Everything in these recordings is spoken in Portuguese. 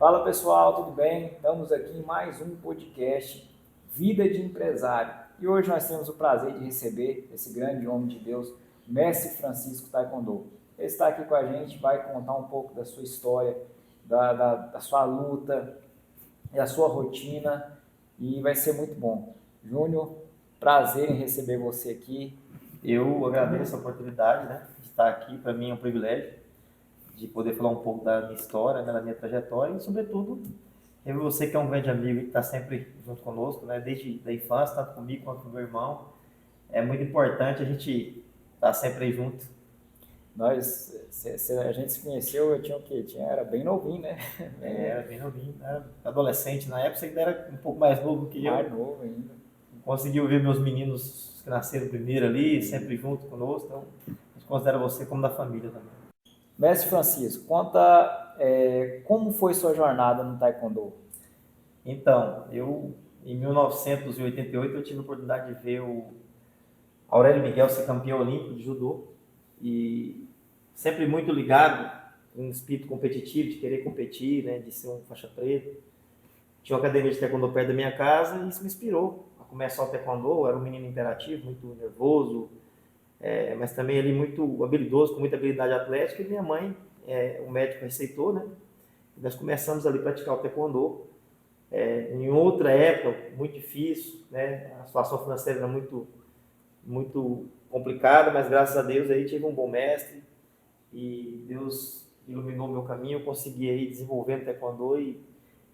Fala pessoal, tudo bem? Estamos aqui em mais um podcast Vida de Empresário. E hoje nós temos o prazer de receber esse grande homem de Deus, Mestre Francisco Taekwondo. Ele está aqui com a gente, vai contar um pouco da sua história, da sua luta, da sua rotina e vai ser muito bom. Júnior, prazer em receber você aqui. Eu agradeço a oportunidade, de estar aqui. Para mim é um privilégio de poder falar um pouco da minha história, da minha trajetória e, sobretudo, eu você que é um grande amigo e que está sempre junto conosco, desde a infância, tanto comigo quanto com meu irmão. É muito importante a gente estar sempre aí junto. A gente se conheceu, eu tinha o quê? Era bem novinho, né? Era bem novinho, era adolescente na época, você ainda era um pouco mais novo que eu. Mais novo ainda. Conseguiu ver meus meninos que nasceram primeiro ali, sempre junto conosco, então a gente considera você como da família também. Mestre Francisco, conta como foi sua jornada no Taekwondo? Então, em 1988 eu tive a oportunidade de ver o Aurélio Miguel ser campeão olímpico de judô e sempre muito ligado em um espírito competitivo, de querer competir, de ser um faixa preta. Tinha uma academia de taekwondo perto da minha casa e isso me inspirou a começar o taekwondo. Eu era um menino imperativo, muito nervoso, mas também ali muito habilidoso, com muita habilidade atlética. E minha mãe, o médico receitou, E nós começamos ali a praticar o taekwondo. Em outra época, muito difícil, A situação financeira era muito complicada, mas graças a Deus aí tive um bom mestre e Deus iluminou meu caminho. Eu consegui aí desenvolver o taekwondo e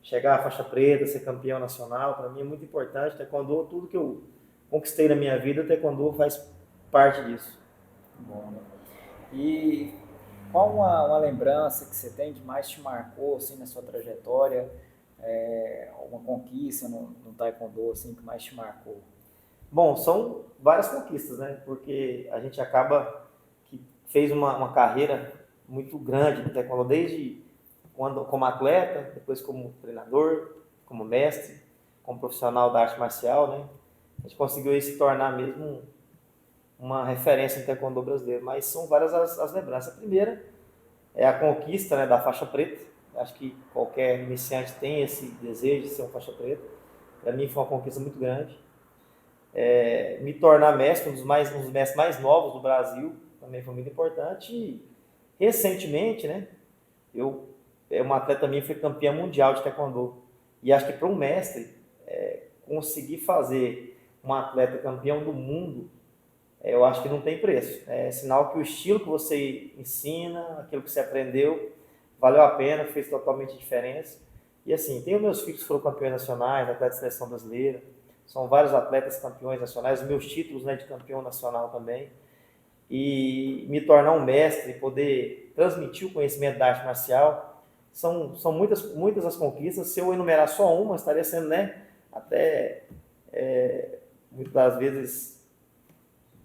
chegar à faixa preta, ser campeão nacional. Para mim é muito importante. Taekwondo, tudo que eu conquistei na minha vida, o taekwondo faz parte disso. Bom, né? E qual uma lembrança que você tem que mais te marcou assim, na sua trajetória? Alguma conquista no Taekwondo assim, que mais te marcou? Bom, são várias conquistas, Porque a gente acaba que fez uma carreira muito grande no taekwondo, desde quando como atleta, depois como treinador, como mestre, como profissional da arte marcial, A gente conseguiu aí se tornar mesmo uma referência no taekwondo brasileiro, mas são várias as lembranças. A primeira é a conquista, da faixa preta. Acho que qualquer iniciante tem esse desejo de ser um faixa preta. Para mim foi uma conquista muito grande. Me tornar mestre, um dos mestres mais novos do Brasil, também foi muito importante. E recentemente, uma atleta minha foi campeã mundial de taekwondo. E acho que para um mestre conseguir fazer um atleta campeão do mundo, eu acho que não tem preço. É sinal que o estilo que você ensina, aquilo que você aprendeu, valeu a pena, fez totalmente diferença. E assim, tenho meus filhos que foram campeões nacionais, atletas de seleção brasileira, são vários atletas campeões nacionais, meus títulos de campeão nacional também. E me tornar um mestre, poder transmitir o conhecimento da arte marcial, são muitas as conquistas. Se eu enumerar só uma, estaria sendo, até muitas das vezes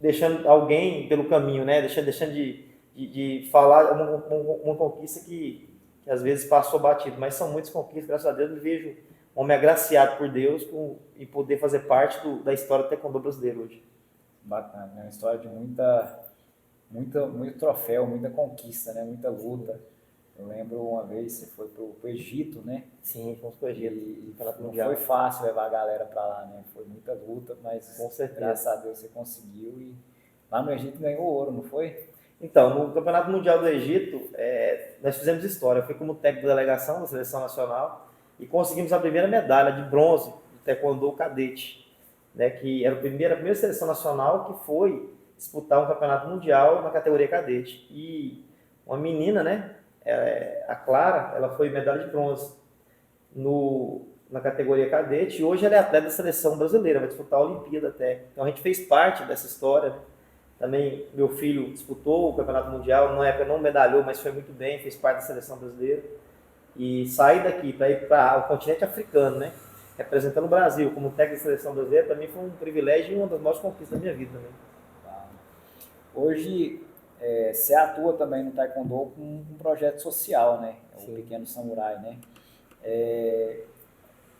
deixando alguém pelo caminho, deixando de falar uma conquista que às vezes passou batido, mas são muitas conquistas. Graças a Deus me vejo um homem agraciado por Deus e poder fazer parte da história do taekwondo brasileiro hoje. Bacana, é uma história de muito troféu, muita conquista, muita luta. Eu lembro uma vez você foi pro Egito, né? Sim, fomos pro Egito. E não foi fácil levar a galera para lá, Foi muita luta, mas com certeza, graças a Deus você conseguiu. E lá no Egito ganhou ouro, não foi? Então, no Campeonato Mundial do Egito, nós fizemos história. Eu fui como técnico da delegação da Seleção Nacional e conseguimos a primeira medalha de bronze de taekwondo cadete, que era a primeira seleção nacional que foi disputar um campeonato mundial na categoria cadete. E uma menina, a Clara, ela foi medalha de bronze na categoria cadete e hoje ela é atleta da seleção brasileira, vai disputar a Olimpíada até. Então a gente fez parte dessa história. Também meu filho disputou o campeonato mundial, na época não medalhou, mas foi muito bem, fez parte da seleção brasileira. E sair daqui para ir para o continente africano, representando o Brasil como técnico da seleção brasileira, para mim foi um privilégio e uma das maiores conquistas da minha vida também. Hoje você atua também no Taekwondo com um projeto social, O Pequeno Samurai,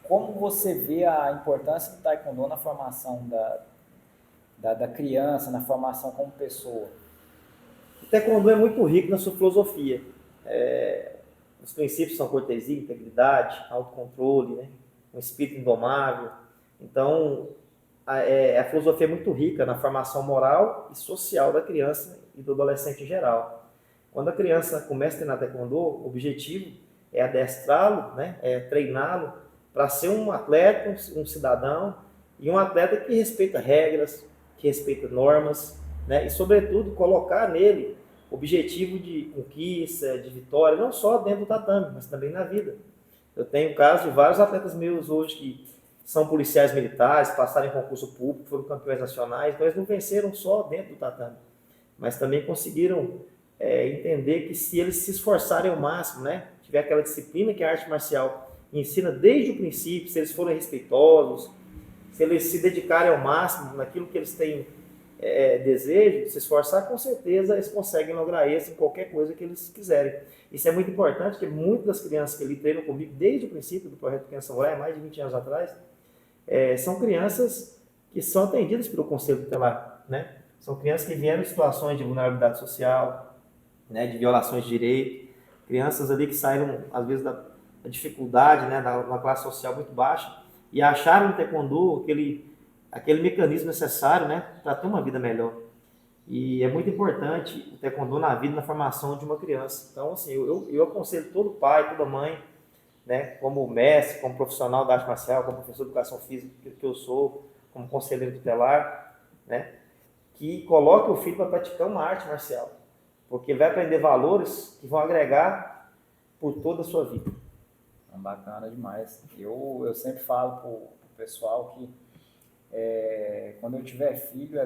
Como você vê a importância do Taekwondo na formação da criança, na formação como pessoa? O Taekwondo é muito rico na sua filosofia. Os princípios são cortesia, integridade, autocontrole, né? Um espírito indomável. Então, a filosofia é muito rica na formação moral e social da criança e do adolescente em geral. Quando a criança começa a treinar taekwondo, o objetivo é adestrá-lo, né? É treiná-lo para ser um atleta, um cidadão, e um atleta que respeita regras, que respeita normas, né? E, sobretudo, colocar nele objetivo de conquista, de vitória, não só dentro do tatame, mas também na vida. Eu tenho casos de vários atletas meus hoje que são policiais militares, passaram em concurso público, foram campeões nacionais, então eles não venceram só dentro do tatame, mas também conseguiram entender que se eles se esforçarem ao máximo, né, tiver aquela disciplina que a arte marcial ensina desde o princípio, se eles forem respeitosos, se eles se dedicarem ao máximo naquilo que eles têm desejo, se esforçar, com certeza eles conseguem lograr isso em qualquer coisa que eles quiserem. Isso é muito importante, porque muitas das crianças que ele treinam comigo desde o princípio do Projeto Pequeno Samurai, mais de 20 anos atrás, são crianças que são atendidas pelo Conselho Tutelar, né? São crianças que vieram em situações de vulnerabilidade social, né, de violações de direito, crianças ali que saíram, às vezes, da dificuldade, né, da uma classe social muito baixa, e acharam no taekwondo aquele mecanismo necessário, né, para ter uma vida melhor. E é muito importante o taekwondo na vida, na formação de uma criança. Então, assim, eu aconselho todo pai, toda mãe, né, como mestre, como profissional da arte marcial, como professor de educação física que eu sou, como conselheiro tutelar, né, que coloque o filho para praticar uma arte marcial, porque ele vai aprender valores que vão agregar por toda a sua vida. Bacana demais. Eu sempre falo para o pessoal que quando eu tiver filho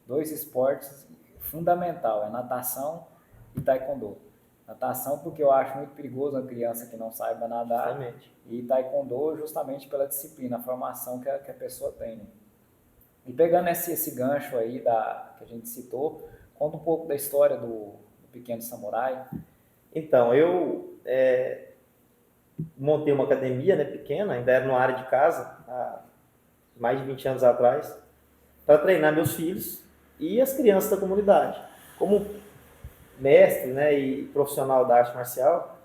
dois esportes fundamental, é natação e taekwondo. Natação porque eu acho muito perigoso uma criança que não saiba nadar. Exatamente. E taekwondo justamente pela disciplina, a formação que a pessoa tem. Né? E pegando esse gancho aí que a gente citou, conta um pouco da história do Pequeno Samurai. Então, eu montei uma academia, né, pequena, ainda era numa área de casa, há mais de 20 anos atrás, para treinar meus filhos e as crianças da comunidade. Como mestre, né, e profissional da arte marcial,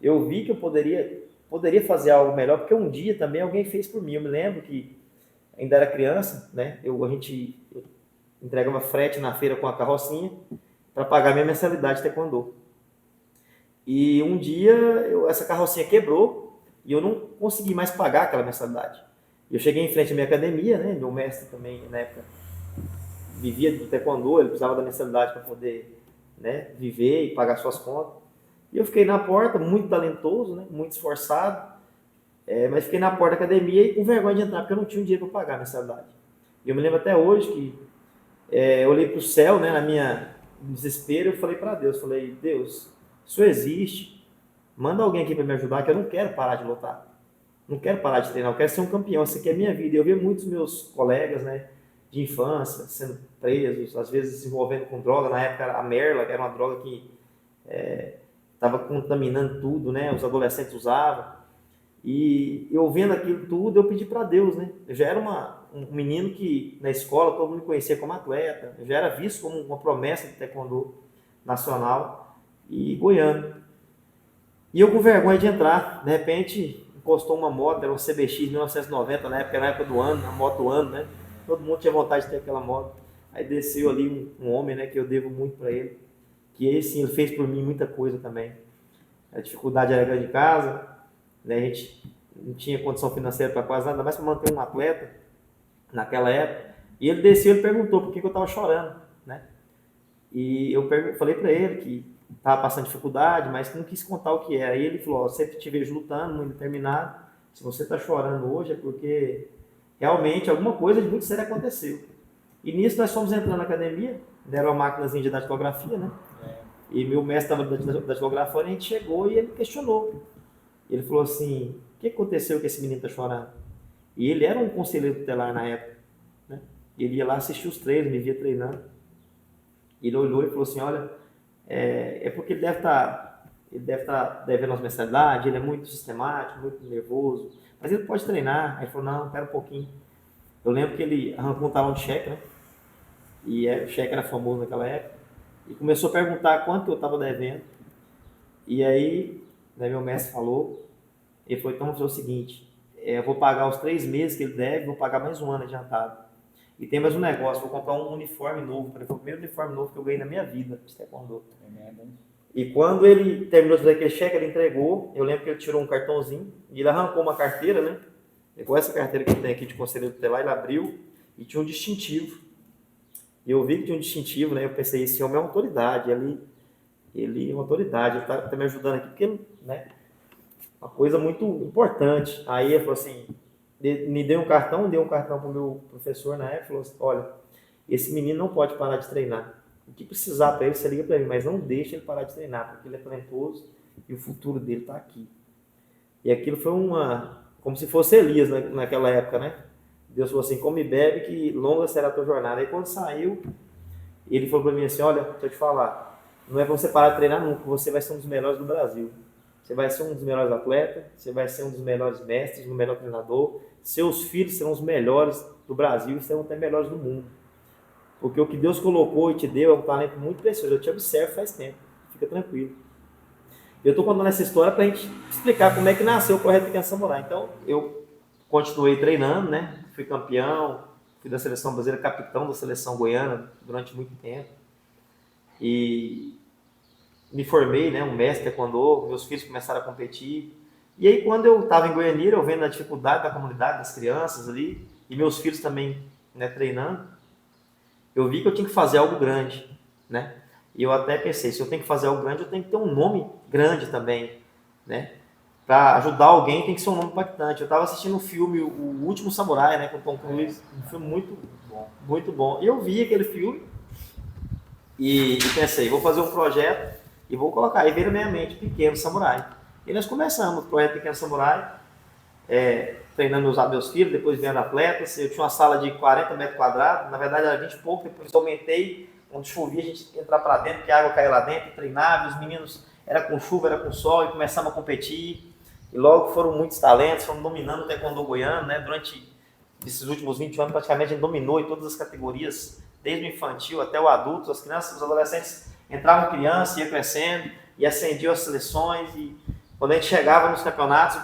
eu vi que eu poderia fazer algo melhor, porque um dia também alguém fez por mim. Eu me lembro que ainda era criança, né, eu entregava frete na feira com a carrocinha para pagar minha mensalidade de taekwondo. E um dia essa carrocinha quebrou e eu não consegui mais pagar aquela mensalidade. Eu cheguei em frente à minha academia, né? Meu mestre também, na época, vivia do taekwondo, ele precisava da mensalidade para poder, né, viver e pagar suas contas. E eu fiquei na porta, muito talentoso, né, muito esforçado, mas fiquei na porta da academia e com vergonha de entrar, porque eu não tinha um dinheiro para pagar a mensalidade. E eu me lembro até hoje que eu olhei para o céu, né, no desespero, eu falei para Deus, Deus, isso existe, manda alguém aqui para me ajudar, que eu não quero parar de lutar, não quero parar de treinar, eu quero ser um campeão, isso aqui é minha vida. E eu vi muitos meus colegas, né, de infância sendo presos, às vezes se envolvendo com droga. Na época a merla, que era uma droga que estava contaminando tudo, né, os adolescentes usavam. E eu vendo aquilo tudo, eu pedi para Deus, né, eu já era um menino que na escola todo mundo me conhecia como atleta, eu já era visto como uma promessa de taekwondo nacional e goiano. E eu com vergonha de entrar, de repente encostou uma moto, era um CBX 1990, na época do ano, a moto do ano, né? Todo mundo tinha vontade de ter aquela moto. Aí desceu ali um homem, né, que eu devo muito para ele, que ele fez por mim muita coisa também. A dificuldade era grande em casa, né? A gente não tinha condição financeira para quase nada, mais para manter um atleta naquela época. E ele desceu e perguntou por que eu estava chorando, né? E eu falei para ele que estava passando dificuldade, mas que não quis contar o que era. Aí ele falou, sempre te vejo lutando, muito determinado, se você está chorando hoje é porque realmente alguma coisa de muito sério aconteceu. E nisso nós fomos entrando na academia, deram uma máquinazinha de datilografia, né? E meu mestre estava datilografando, e a gente chegou e ele questionou. Ele falou assim, o que aconteceu que esse menino está chorando? E ele era um conselheiro tutelar na época, né? Ele ia lá assistir os treinos, me via treinando. Ele olhou e falou assim, olha, porque ele deve estar devendo as mensalidades, ele é muito sistemático, muito nervoso, mas ele pode treinar. Aí ele falou, não, espera um pouquinho. Eu lembro que ele arrancou um talão de cheque, né? E o cheque era famoso naquela época, e começou a perguntar quanto eu estava devendo. E aí Daí meu mestre falou, ele falou, então vamos fazer o seguinte, eu vou pagar os 3 meses que ele deve, vou pagar mais um ano adiantado. E tem mais um negócio, vou comprar um uniforme novo, foi o primeiro uniforme novo que eu ganhei na minha vida de taekwondo. E quando ele terminou de fazer aquele cheque, ele entregou, eu lembro que ele tirou um cartãozinho, e ele arrancou uma carteira, né? Depois essa carteira que eu tenho aqui de conselheiro tutelar, ele abriu e tinha um distintivo. E eu vi que tinha um distintivo, né? Eu pensei, esse homem é uma autoridade, ele é uma autoridade, ele tá me ajudando aqui, porque, né? Uma coisa muito importante. Aí ele falou assim, me deu um cartão para o meu professor na época, falou assim, olha, esse menino não pode parar de treinar. O que precisar para ele, você liga para ele, mas não deixa ele parar de treinar, porque ele é talentoso e o futuro dele está aqui. E aquilo foi como se fosse Elias naquela época, né? Deus falou assim, come e bebe que longa será a tua jornada. Aí quando saiu, ele falou para mim assim, olha, deixa eu te falar, não é para você parar de treinar nunca, você vai ser um dos melhores do Brasil. Você vai ser um dos melhores atletas, você vai ser um dos melhores mestres, um melhor treinador, seus filhos serão os melhores do Brasil e serão até melhores do mundo. Porque o que Deus colocou e te deu é um talento muito precioso. Eu te observo faz tempo, fica tranquilo. Eu estou contando essa história para a gente explicar como é que nasceu o Projeto Pequeno Samurai. Então, eu continuei treinando, né? Fui campeão, fui da seleção brasileira, capitão da seleção goiana durante muito tempo. E me formei, né? Um mestre taekwondo, meus filhos começaram a competir. E aí, quando eu estava em Goianira, eu vendo a dificuldade da comunidade, das crianças ali, e meus filhos também, né, treinando, eu vi que eu tinha que fazer algo grande, né? E eu até pensei, se eu tenho que fazer algo grande, eu tenho que ter um nome grande também, né? Para ajudar alguém tem que ser um nome impactante. Eu estava assistindo um filme, O Último Samurai, né, com Tom Cruise, um filme muito bom, muito bom. E eu vi aquele filme e pensei, vou fazer um projeto e vou colocar. Aí veio na minha mente, Pequeno Samurai. E nós começamos o projeto Pequeno Samurai, treinando meus filhos, depois vendo atletas. Eu tinha uma sala de 40 metros quadrados, na verdade era 20 e pouco, depois eu aumentei, quando chovia a gente entrava para dentro, porque a água caía lá dentro, treinava, os meninos, era com chuva, era com sol, e começamos a competir. E logo foram muitos talentos, fomos dominando o taekwondo goiano, né? Durante esses últimos 20 anos, praticamente a gente dominou em todas as categorias, desde o infantil até o adulto, as crianças, os adolescentes entravam criança, ia crescendo, e ascendiam as seleções, e quando a gente chegava nos campeonatos,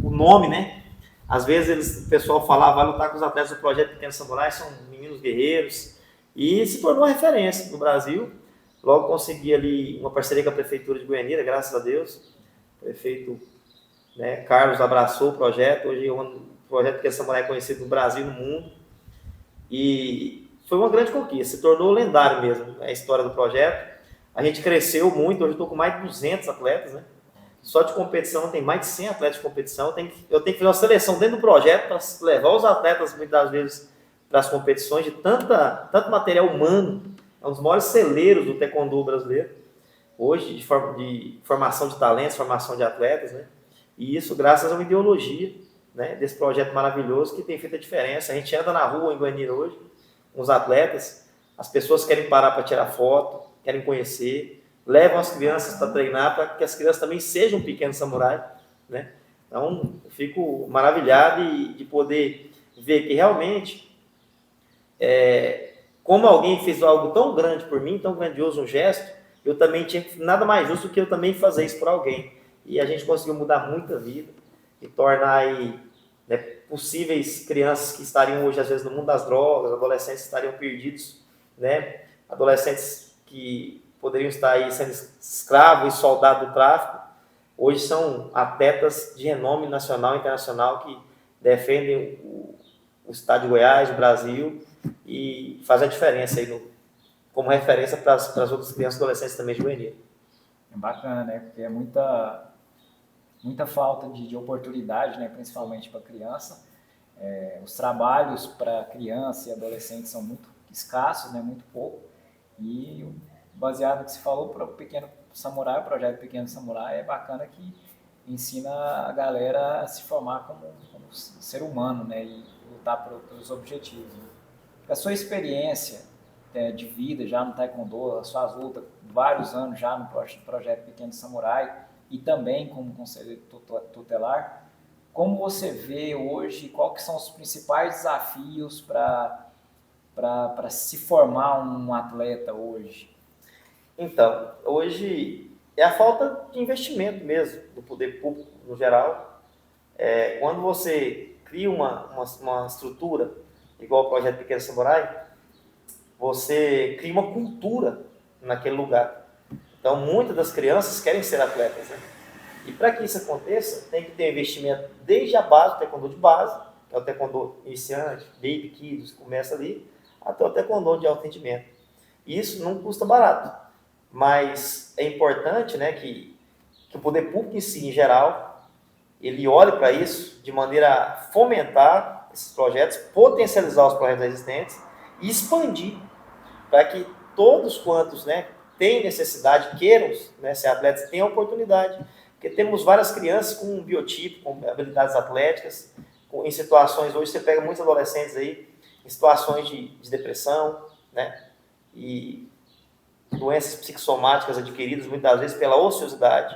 o nome, né? Às vezes o pessoal falava, vai lutar com os atletas do Projeto Pequeno Samurai, são meninos guerreiros, e se tornou uma referência no Brasil. Logo consegui ali uma parceria com a Prefeitura de Goianira, graças a Deus. O prefeito, né, Carlos abraçou o projeto, hoje é um projeto Pequeno Samurai conhecido no Brasil e no mundo. E foi uma grande conquista, se tornou lendário mesmo, né, a história do projeto. A gente cresceu muito, hoje eu estou com mais de 200 atletas, né? Só de competição tem mais de 100 atletas de competição. Eu tenho que fazer uma seleção dentro do projeto para levar os atletas, muitas vezes, para as competições de tanto material humano. É um dos maiores celeiros do taekwondo brasileiro. Hoje, de formação de talentos, formação de atletas, né? E isso graças a uma ideologia, né, desse projeto maravilhoso que tem feito a diferença. A gente anda na rua em Goiânia hoje, com os atletas, as pessoas querem parar para tirar foto, querem conhecer, levam as crianças para treinar, para que as crianças também sejam pequenos samurais, né? Então, eu fico maravilhado de poder ver que realmente, como alguém fez algo tão grande por mim, tão grandioso, um gesto, eu também tinha nada mais justo do que eu também fazer isso por alguém. E a gente conseguiu mudar muita vida e tornar aí, né, possíveis crianças que estariam hoje, às vezes, no mundo das drogas, adolescentes que estariam perdidos, né? Adolescentes que poderiam estar aí sendo escravos e soldados do tráfico, hoje são atletas de renome nacional e internacional que defendem o estado de Goiás, o Brasil, e fazem a diferença aí como referência para as outras crianças e adolescentes também de Goiânia. É bacana, né? Porque é muita falta de oportunidade, né? Principalmente para criança. Os trabalhos para criança e adolescente são muito escassos, né? Muito pouco. E baseado no que se falou, para o Pequeno Samurai, o projeto Pequeno Samurai é bacana que ensina a galera a se formar como ser humano, né? E lutar pelos objetivos. Né? A sua experiência de vida já no Taekwondo, as suas lutas, vários anos já no projeto Pequeno Samurai e também como conselheiro tutelar, como você vê hoje, quais que são os principais desafios para se formar um atleta hoje? Então, hoje é a falta de investimento mesmo do poder público no geral. Quando você cria uma estrutura, igual o Projeto Pequeno Samurai, você cria uma cultura naquele lugar. Então, muitas das crianças querem ser atletas, né? E para que isso aconteça, tem que ter investimento desde a base, o taekwondo de base, que é o taekwondo iniciante, baby kids, começa ali, até o taekwondo de alto rendimento. E isso não custa barato, mas é importante, né, que o poder público em si, em geral, ele olhe para isso de maneira a fomentar esses projetos, potencializar os projetos existentes e expandir para que todos quantos, né, têm necessidade, queiram, né, ser atletas, tenham oportunidade. Porque temos várias crianças com um biotipo, com habilidades atléticas, em situações, hoje você pega muitos adolescentes aí, em situações de depressão, né, e doenças psicossomáticas adquiridas muitas vezes pela ociosidade,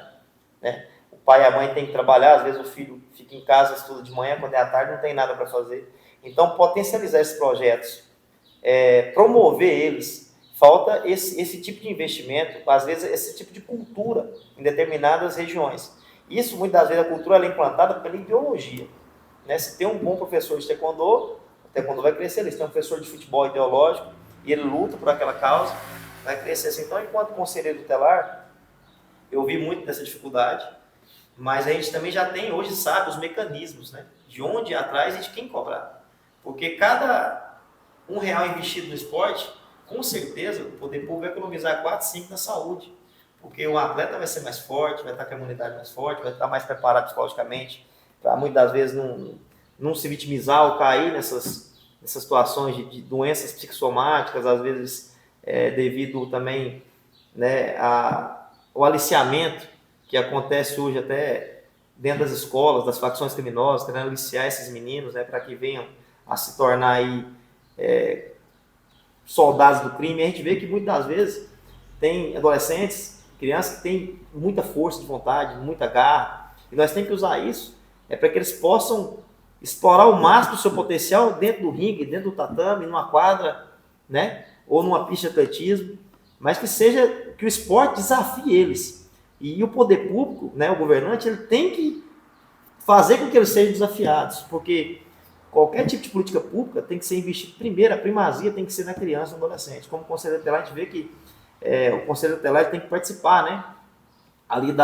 né. O pai e a mãe têm que trabalhar, às vezes o filho fica em casa, estuda de manhã, quando é à tarde não tem nada para fazer. Então, potencializar esses projetos, promover eles, falta esse tipo de investimento, às vezes esse tipo de cultura em determinadas regiões. Isso, muitas vezes, a cultura é implantada pela ideologia, né? Se tem um bom professor de taekwondo, o taekwondo vai crescer. Se tem um professor de futebol ideológico e ele luta por aquela causa, vai crescer assim. Então, enquanto conselheiro tutelar, eu vi muito dessa dificuldade, mas a gente também já tem, hoje, sabe, os mecanismos, né? De onde ir atrás e de quem cobrar. Porque cada R$1 investido no esporte, com certeza, o poder público vai economizar 4, 5 na saúde, porque o atleta vai ser mais forte, vai estar com a imunidade mais forte, vai estar mais preparado psicologicamente, para muitas vezes não se vitimizar ou cair nessas situações de doenças psicossomáticas, às vezes devido também, né, ao aliciamento que acontece hoje até dentro das escolas, das facções criminosas, querendo aliciar esses meninos, né, para que venham a se tornar aí soldados do crime. A gente vê que muitas vezes tem adolescentes, crianças que têm muita força de vontade, muita garra, e nós temos que usar isso para que eles possam explorar o máximo do seu potencial dentro do ringue, dentro do tatame, numa quadra, né, ou numa pista de atletismo, mas que o esporte desafie eles. E o poder público, né, o governante, ele tem que fazer com que eles sejam desafiados, porque qualquer tipo de política pública tem que ser investido primeiro, a primazia tem que ser na criança e no adolescente. Como conselheiro tutelar, a gente vê que o conselheiro tutelar tem que participar, né, ali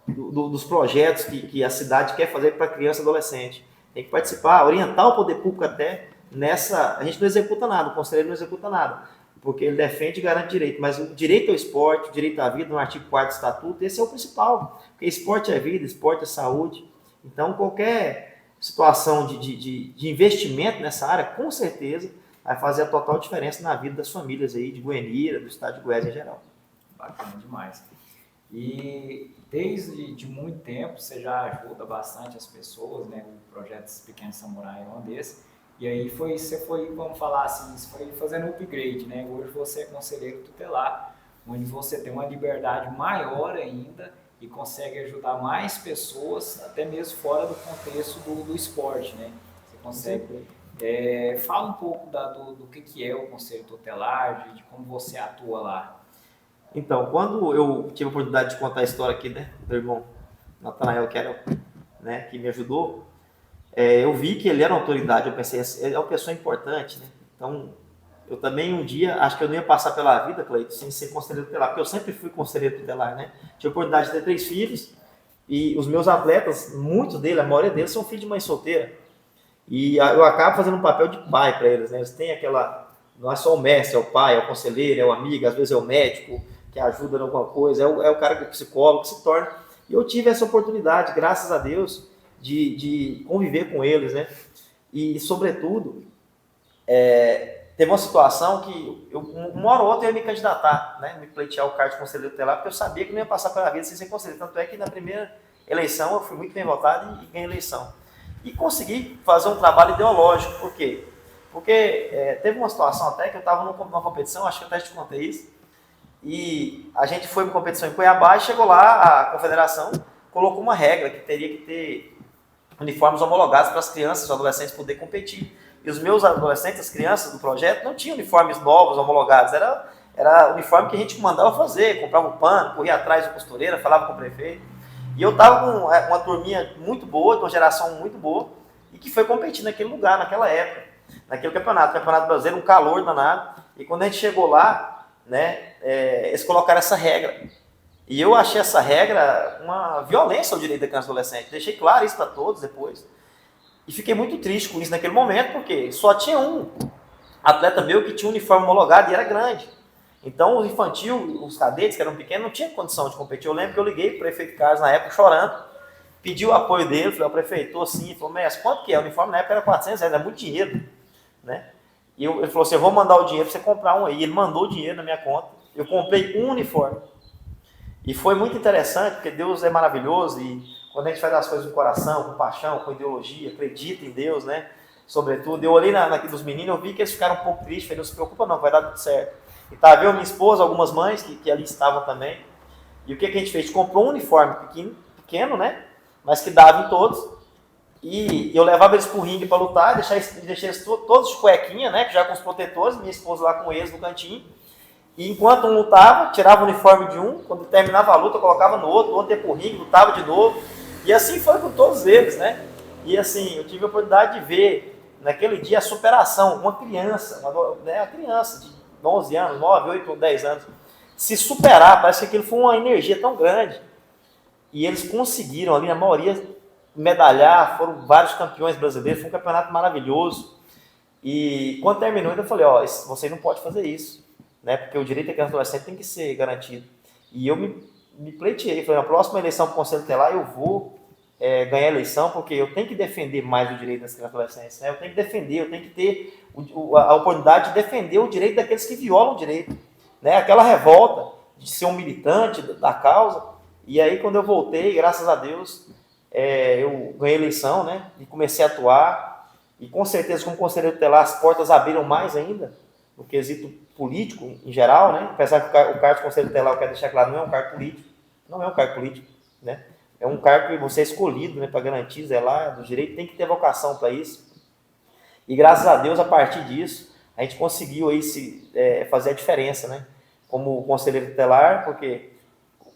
dos projetos que a cidade quer fazer para criança e adolescente. Tem que participar, orientar o poder público até nessa... A gente não executa nada, o conselheiro não executa nada, porque ele defende e garante direito, mas o direito ao esporte, o direito à vida, no artigo 4º do Estatuto, esse é o principal, porque esporte é vida, esporte é saúde. Então, qualquer situação de investimento nessa área, com certeza, vai fazer a total diferença na vida das famílias aí de Goianira, do estado de Goiás em geral. Bacana demais. E desde muito tempo você já ajuda bastante as pessoas, né? O projeto Pequeno Samurai é um desses. E aí você foi, vamos falar assim, você foi fazendo upgrade, né? Hoje você é conselheiro tutelar, onde você tem uma liberdade maior ainda e consegue ajudar mais pessoas, até mesmo fora do contexto do esporte, né? Você consegue... fala um pouco do que é o conselho tutelar, de como você atua lá. Então, quando eu tive a oportunidade de contar a história aqui, né, do irmão Natanael, que me ajudou, eu vi que ele era uma autoridade. Eu pensei, ele é uma pessoa importante, né? Então, eu também um dia, acho que eu não ia passar pela vida, Cleiton, sem ser conselheiro tutelar, porque eu sempre fui conselheiro tutelar, né? Tive a oportunidade de ter 3 filhos, e os meus atletas, muitos deles, a maioria deles, são filhos de mãe solteira. E eu acabo fazendo um papel de pai para eles, né? Eles têm não é só o mestre, é o pai, é o conselheiro, é o amigo, às vezes é o médico que ajuda em alguma coisa, é o cara que é psicólogo que se torna. E eu tive essa oportunidade, graças a Deus, de conviver com eles, né? E, sobretudo, teve uma situação que uma hora ou outra eu ia me candidatar, né? Me pleitear o cargo de conselheiro tutelar, porque eu sabia que não ia passar pela vida sem ser conselheiro. Tanto é que na primeira eleição eu fui muito bem votado e ganhei a eleição. E consegui fazer um trabalho ideológico. Por quê? Porque teve uma situação até que eu estava numa competição, acho que até te contei isso, e a gente foi para uma competição em Cuiabá e chegou lá, a confederação colocou uma regra que teria que ter uniformes homologados para as crianças e os adolescentes poderem competir. E os meus adolescentes, as crianças do projeto, não tinham uniformes novos, homologados, era o uniforme que a gente mandava fazer, comprava o pano, corria atrás da costureira, falava com o prefeito. E eu estava com uma turminha muito boa, de uma geração muito boa, e que foi competir naquele lugar, naquela época, naquele campeonato brasileiro, um calor danado. E quando a gente chegou lá, né, eles colocaram essa regra. E eu achei essa regra uma violência ao direito da criança e adolescente. Deixei claro isso para todos depois. E fiquei muito triste com isso naquele momento, porque só tinha um atleta meu que tinha um uniforme homologado e era grande. Então, o infantil, os cadetes, que eram pequenos, não tinham condição de competir. Eu lembro que eu liguei para o prefeito Carlos na época, chorando, pedi o apoio dele, falei, o prefeito, tô assim, ele falou, mestre, quanto que é? O uniforme na época era R$400, era muito dinheiro, né? E ele falou assim, eu vou mandar o dinheiro para você comprar um aí. Ele mandou o dinheiro na minha conta, eu comprei um uniforme. E foi muito interessante, porque Deus é maravilhoso, e quando a gente faz as coisas com coração, com paixão, com ideologia, acredita em Deus, né? Sobretudo, eu olhei naquele dos meninos, eu vi que eles ficaram um pouco tristes, falei, não se preocupa não, vai dar tudo certo. E estava eu, minha esposa, algumas mães que ali estavam também. E o que a gente fez? A gente comprou um uniforme pequeno, né? Mas que dava em todos. E eu levava eles pro ringue para lutar, deixei eles todos de cuequinha, né? Já com os protetores, minha esposa lá com eles no cantinho. E enquanto um lutava, tirava o uniforme de um, quando terminava a luta, colocava no outro, o outro ia pro ringue, lutava de novo. E assim foi com todos eles, né? E assim, eu tive a oportunidade de ver naquele dia a superação, uma criança de 11 anos, 9, 8 ou 10 anos, se superar, parece que aquilo foi uma energia tão grande. E eles conseguiram ali, a maioria, medalhar, foram vários campeões brasileiros, foi um campeonato maravilhoso. E quando terminou, eu falei, você não pode fazer isso, né? Porque o direito da criança e adolescente tem que ser garantido. E eu me pleiteei, falei, na próxima eleição para o Conselho Tutelar eu vou ganhar a eleição, porque eu tenho que defender mais o direito das crianças e adolescentes, né? Eu tenho que defender, eu tenho que ter a oportunidade de defender o direito daqueles que violam o direito, né? Aquela revolta de ser um militante da causa. E aí, quando eu voltei, graças a Deus, eu ganhei a eleição, né? E comecei a atuar. E com certeza, como conselheiro tutelar, as portas abriram mais ainda, no quesito político em geral, né? Apesar que o cargo de conselheiro tutelar, eu quero deixar claro, não é um cargo político. Não é um cargo político, né? É um cargo que você é escolhido, né, para garantir, zelar do direito, tem que ter vocação para isso. E graças a Deus, a partir disso, a gente conseguiu aí fazer a diferença, né? Como conselheiro tutelar, porque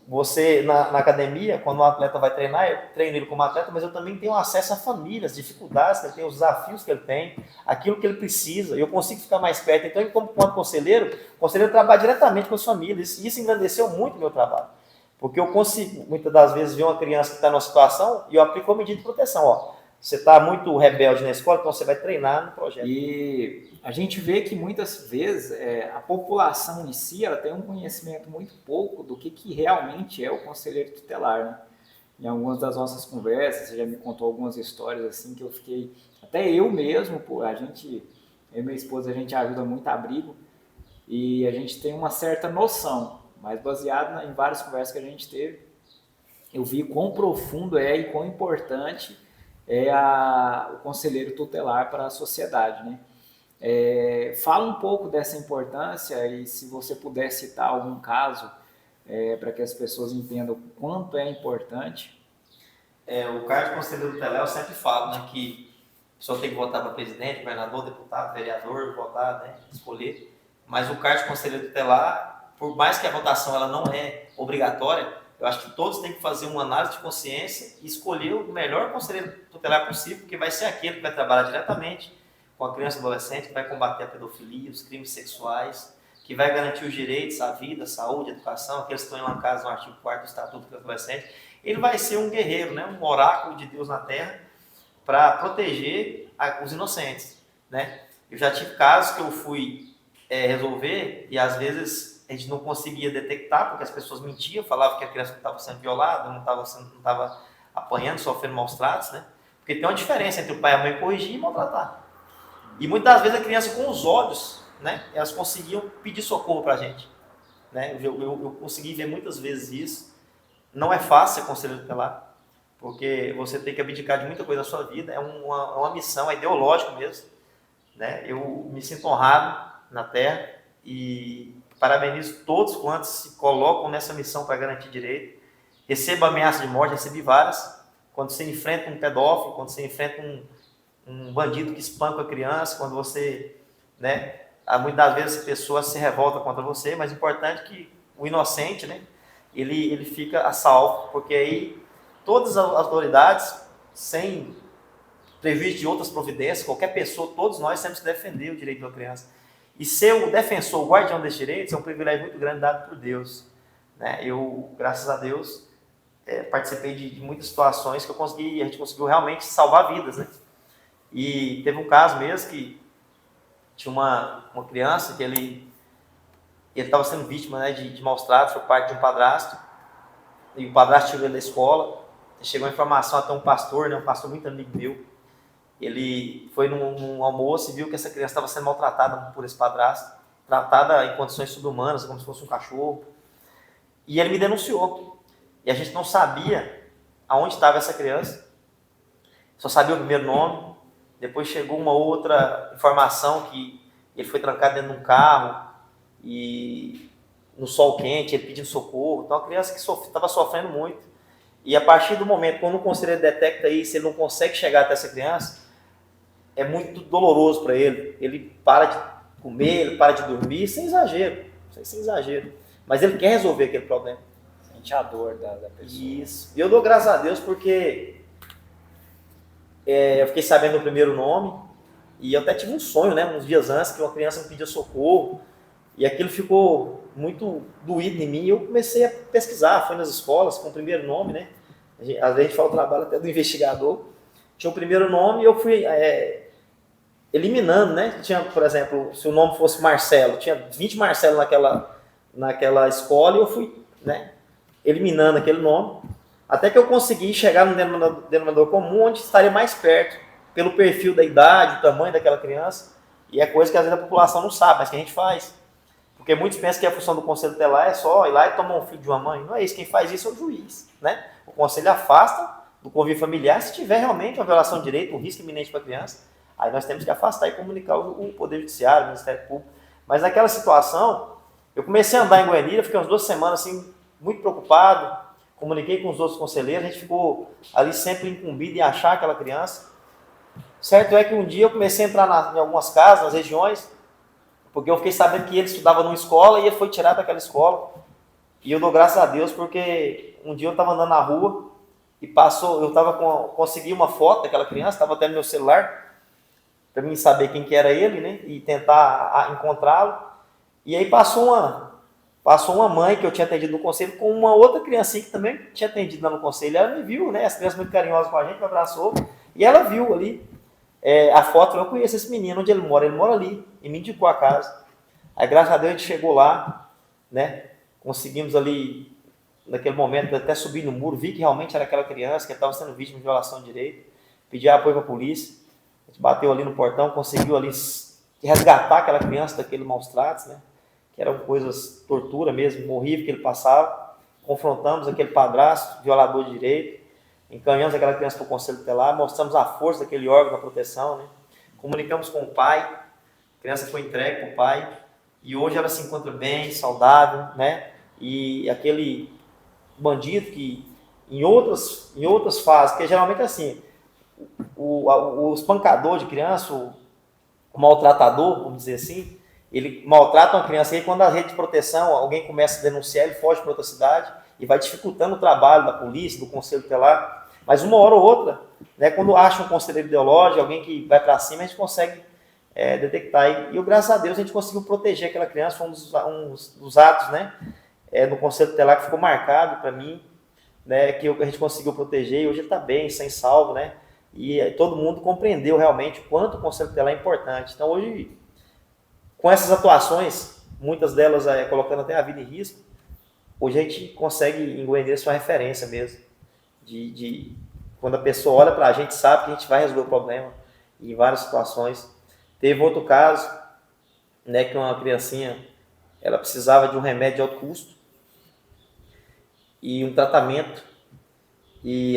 você, na academia, quando um atleta vai treinar, eu treino ele como atleta, mas eu também tenho acesso à família, às dificuldades que ele tem, os desafios que ele tem, aquilo que ele precisa, e eu consigo ficar mais perto. Então, quanto conselheiro, o conselheiro trabalha diretamente com as famílias, e isso engrandeceu muito o meu trabalho. Porque eu consigo, muitas das vezes, ver uma criança que está numa situação e eu aplico a medida de proteção. Você está muito rebelde na escola, então você vai treinar no projeto. E a gente vê que muitas vezes a população em si ela tem um conhecimento muito pouco do que realmente é o conselheiro tutelar, né? Em algumas das nossas conversas, você já me contou algumas histórias assim que eu fiquei... Até eu mesmo, eu e minha esposa, a gente ajuda muito a abrigo e a gente tem uma certa noção, mas baseado em várias conversas que a gente teve, eu vi quão profundo e quão importante o conselheiro tutelar para a sociedade, né? Fala um pouco dessa importância e se você puder citar algum caso para que as pessoas entendam o quanto é importante. O cargo de conselheiro tutelar eu sempre falo, né, que a pessoa tem que votar para presidente, governador, deputado, vereador, votar, né, escolher, mas o cargo de conselheiro tutelar, por mais que a votação ela não é obrigatória, eu acho que todos têm que fazer uma análise de consciência e escolher o melhor conselheiro tutelar possível, porque vai ser aquele que vai trabalhar diretamente com a criança e adolescente, que vai combater a pedofilia, os crimes sexuais, que vai garantir os direitos à vida, à saúde, à educação, aqueles que estão elencados no artigo 4º do Estatuto do Adolescente. Ele vai ser um guerreiro, né? Um oráculo de Deus na Terra para proteger os inocentes, né? Eu já tive casos que eu fui resolver e às vezes a gente não conseguia detectar, porque as pessoas mentiam, falavam que a criança não estava sendo violada, não estava apanhando, sofrendo maus tratos, né? Porque tem uma diferença entre o pai e a mãe corrigir e maltratar. E muitas das vezes a criança com os olhos, né, elas conseguiam pedir socorro para a gente, né? Eu consegui ver muitas vezes isso. Não é fácil ser conselheiro tutelar, porque você tem que abdicar de muita coisa na sua vida, é uma missão, é ideológico mesmo, né? Eu me sinto honrado na Terra e parabenizo todos quantos se colocam nessa missão para garantir direito. Recebo ameaças de morte, recebi várias. Quando você enfrenta um pedófilo, quando você enfrenta um bandido que espanca a criança, quando você, né, muitas das vezes a pessoa se revolta contra você, mas o importante é que o inocente, né, ele fica a salvo, porque aí todas as autoridades, sem prejuízo de outras providências, qualquer pessoa, todos nós temos que defender o direito da criança. E ser o defensor, o guardião desses direitos é um privilégio muito grande dado por Deus. Né? Eu, graças a Deus, participei de muitas situações que a gente conseguiu realmente salvar vidas. Né? E teve um caso mesmo que tinha uma criança que ele estava sendo vítima, né, de maus tratos por parte de um padrasto, e o padrasto tirou ele da escola. Chegou a informação até um pastor, né, um pastor muito amigo meu. Ele foi num almoço e viu que essa criança estava sendo maltratada por esse padrasto, tratada em condições subhumanas, como se fosse um cachorro. E ele me denunciou. E a gente não sabia aonde estava essa criança, só sabia o primeiro nome. Depois chegou uma outra informação que ele foi trancado dentro de um carro e no sol quente, ele pedindo socorro. Então, a criança que estava sofrendo muito. E a partir do momento, quando o conselheiro detecta isso, ele não consegue chegar até essa criança, é muito doloroso para ele. Ele para de comer, ele para de dormir, sem exagero. Mas ele quer resolver aquele problema. Sente a dor da pessoa. Isso. Eu dou graças a Deus porque eu fiquei sabendo o primeiro nome e eu até tive um sonho, né, uns dias antes, que uma criança me pedia socorro e aquilo ficou muito doído em mim e eu comecei a pesquisar, fui nas escolas com o primeiro nome, né, às vezes a gente fala o trabalho até do investigador, tinha o primeiro nome e eu fui eliminando, né, tinha, por exemplo, se o nome fosse Marcelo, tinha 20 Marcelo naquela escola e eu fui, né, eliminando aquele nome, até que eu consegui chegar no denominador comum, onde estaria mais perto, pelo perfil da idade, o tamanho daquela criança, e é coisa que às vezes a população não sabe, mas que a gente faz. Porque muitos pensam que a função do conselho tutelar é só ir lá e tomar um filho de uma mãe. Não é isso, quem faz isso é o juiz. Né? O conselho afasta do convívio familiar se tiver realmente uma violação de direito, um risco iminente para a criança. Aí nós temos que afastar e comunicar o Poder Judiciário, o Ministério Público. Mas naquela situação, eu comecei a andar em Goiânia, fiquei umas 2 semanas assim, muito preocupado, comuniquei com os outros conselheiros, a gente ficou ali sempre incumbido em achar aquela criança. Certo é que um dia eu comecei a entrar em algumas casas, nas regiões, porque eu fiquei sabendo que ele estudava numa escola e ele foi tirado daquela escola. E eu dou graças a Deus porque um dia eu estava andando na rua e consegui uma foto daquela criança, estava até no meu celular, para mim saber quem que era ele, né, e tentar encontrá-lo. E aí passou uma mãe que eu tinha atendido no conselho com uma outra criancinha que também tinha atendido lá no conselho. Ela me viu, né, as crianças muito carinhosas com a gente, me abraçou, e ela viu ali a foto. Eu conheço esse menino, onde ele mora ali, e me indicou a casa. Aí graças a Deus a gente chegou lá, né, conseguimos ali, naquele momento, até subir no muro, vi que realmente era aquela criança que estava sendo vítima de violação de direito, pedi apoio para a polícia, a gente bateu ali no portão, conseguiu ali resgatar aquela criança daqueles maus tratos, né, que eram coisas, tortura mesmo, horrível que ele passava. Confrontamos aquele padrasto, violador de direito, encaminhamos aquela criança para o conselho tutelar, mostramos a força daquele órgão da proteção, né, comunicamos com o pai, a criança foi entregue para o pai, e hoje ela se encontra bem, saudável, né, e aquele bandido que em outras fases, que geralmente é assim, o espancador de criança, o maltratador, vamos dizer assim, ele maltrata uma criança e quando a rede de proteção, alguém começa a denunciar, ele foge para outra cidade e vai dificultando o trabalho da polícia, do conselho tutelar. Mas uma hora ou outra, né, quando acha um conselheiro ideológico, alguém que vai para cima, a gente consegue detectar. E eu, graças a Deus, a gente conseguiu proteger aquela criança. Foi um dos atos, né, no conselho tutelar que ficou marcado para mim, né, que a gente conseguiu proteger. E hoje ele está bem, sem salvo, né, e todo mundo compreendeu realmente o quanto o conselho tutelar é importante. Então hoje, com essas atuações, muitas delas colocando até a vida em risco, hoje a gente consegue em Goiânia ser uma referência mesmo, de quando a pessoa olha para a gente, sabe que a gente vai resolver o problema em várias situações. Teve outro caso, né, que uma criancinha, ela precisava de um remédio de alto custo e um tratamento, e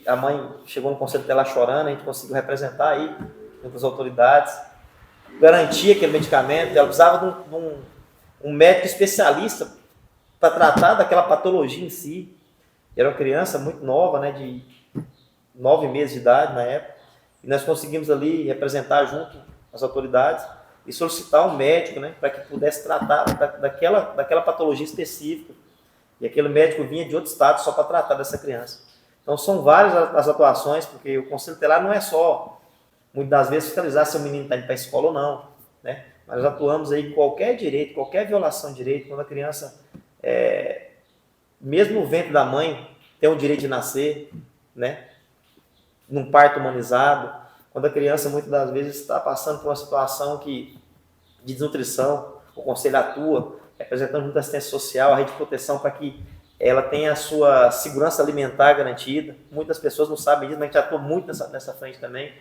a mãe chegou no conselho dela chorando, a gente conseguiu representar aí, junto às autoridades, garantir aquele medicamento. Ela precisava de um médico especialista para tratar daquela patologia em si. Era uma criança muito nova, né, de 9 meses de idade na época, e nós conseguimos ali representar junto às autoridades e solicitar um médico, né, para que pudesse tratar daquela patologia específica. E aquele médico vinha de outro estado só para tratar dessa criança. Então são várias as atuações, porque o conselho tutelar não é só, muitas das vezes, fiscalizar se o menino está indo para a escola ou não, né? Nós atuamos aí em qualquer direito, qualquer violação de direito, quando a criança, mesmo no ventre da mãe, tem o direito de nascer, né? Num parto humanizado, quando a criança muitas das vezes está passando por uma situação de desnutrição, o conselho atua, representando muita assistência social, a rede de proteção para que ela tenha a sua segurança alimentar garantida. Muitas pessoas não sabem disso, mas a gente atua muito nessa frente também.